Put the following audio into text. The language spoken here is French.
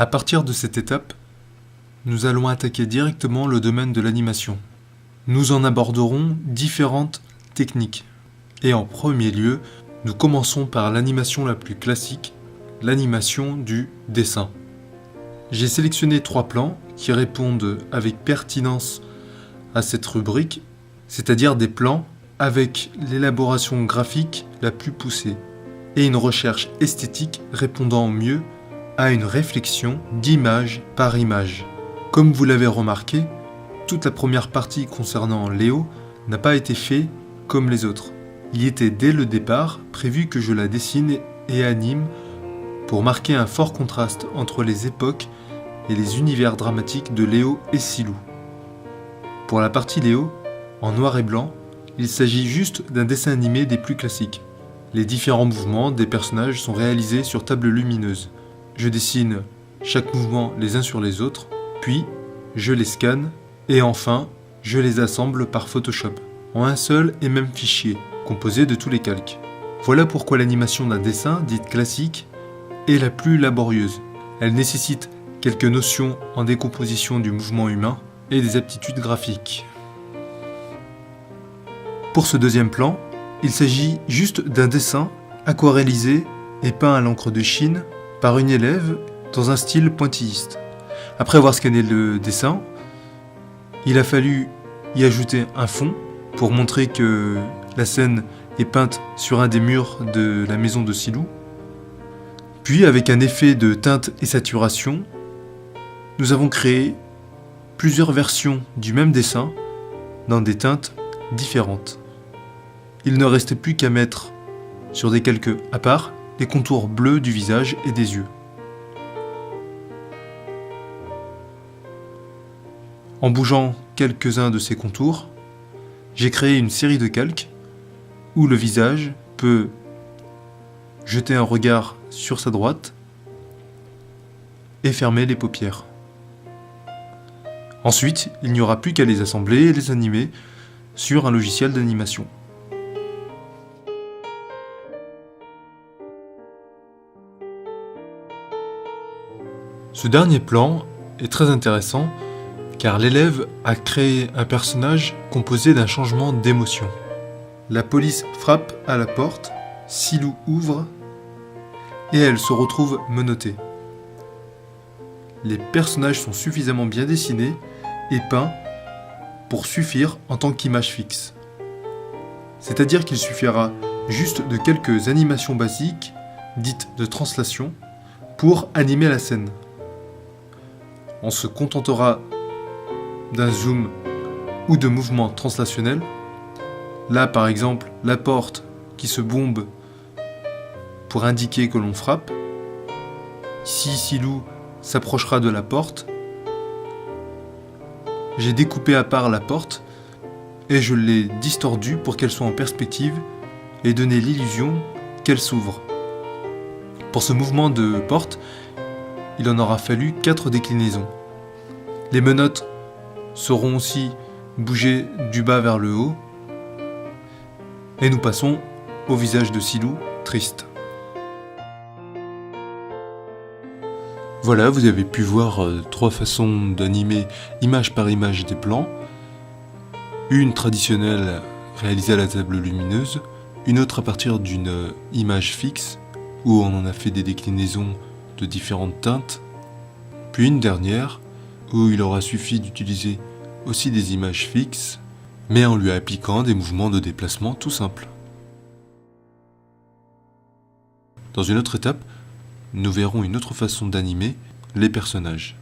À partir de cette étape, nous allons attaquer directement le domaine de l'animation. Nous en aborderons différentes techniques. Et en premier lieu, nous commençons par l'animation la plus classique, l'animation du dessin. J'ai sélectionné 3 plans qui répondent avec pertinence à cette rubrique, c'est-à-dire des plans avec l'élaboration graphique la plus poussée et une recherche esthétique répondant mieux à une réflexion d'image par image. Comme vous l'avez remarqué, toute la première partie concernant Léo n'a pas été faite comme les autres. Il était dès le départ prévu que je la dessine et anime pour marquer un fort contraste entre les époques et les univers dramatiques de Léo et Silou. Pour la partie Léo, en noir et blanc, il s'agit juste d'un dessin animé des plus classiques. Les différents mouvements des personnages sont réalisés sur table lumineuse. Je dessine chaque mouvement les uns sur les autres, puis je les scanne et enfin je les assemble par Photoshop en un seul et même fichier, composé de tous les calques. Voilà pourquoi l'animation d'un dessin, dite classique, est la plus laborieuse. Elle nécessite quelques notions en décomposition du mouvement humain et des aptitudes graphiques. Pour ce deuxième plan, il s'agit juste d'un dessin aquarellisé et peint à l'encre de Chine par une élève dans un style pointilliste. Après avoir scanné le dessin, il a fallu y ajouter un fond pour montrer que la scène est peinte sur un des murs de la maison de Silou. Puis, avec un effet de teinte et saturation, nous avons créé plusieurs versions du même dessin dans des teintes différentes. Il ne restait plus qu'à mettre sur des calques à part les contours bleus du visage et des yeux. En bougeant quelques-uns de ces contours, j'ai créé une série de calques où le visage peut jeter un regard sur sa droite et fermer les paupières. Ensuite, il n'y aura plus qu'à les assembler et les animer sur un logiciel d'animation. Ce dernier plan est très intéressant car l'élève a créé un personnage composé d'un changement d'émotion. La police frappe à la porte, Silou ouvre et elle se retrouve menottée. Les personnages sont suffisamment bien dessinés et peints pour suffire en tant qu'image fixe. C'est-à-dire qu'il suffira juste de quelques animations basiques, dites de translation, pour animer la scène. On se contentera d'un zoom ou de mouvements translationnels. Là, par exemple, la porte qui se bombe pour indiquer que l'on frappe. Ici, Silou s'approchera de la porte. J'ai découpé à part la porte et je l'ai distordue pour qu'elle soit en perspective et donner l'illusion qu'elle s'ouvre. Pour ce mouvement de porte, il en aura fallu 4 déclinaisons. Les menottes seront aussi bougées du bas vers le haut. Et nous passons au visage de Silou, triste. Voilà, vous avez pu voir 3 façons d'animer image par image des plans. Une traditionnelle réalisée à la table lumineuse, une autre à partir d'une image fixe, où on en a fait des déclinaisons de différentes teintes, puis une dernière, où il aura suffi d'utiliser aussi des images fixes, mais en lui appliquant des mouvements de déplacement tout simples. Dans une autre étape, nous verrons une autre façon d'animer les personnages.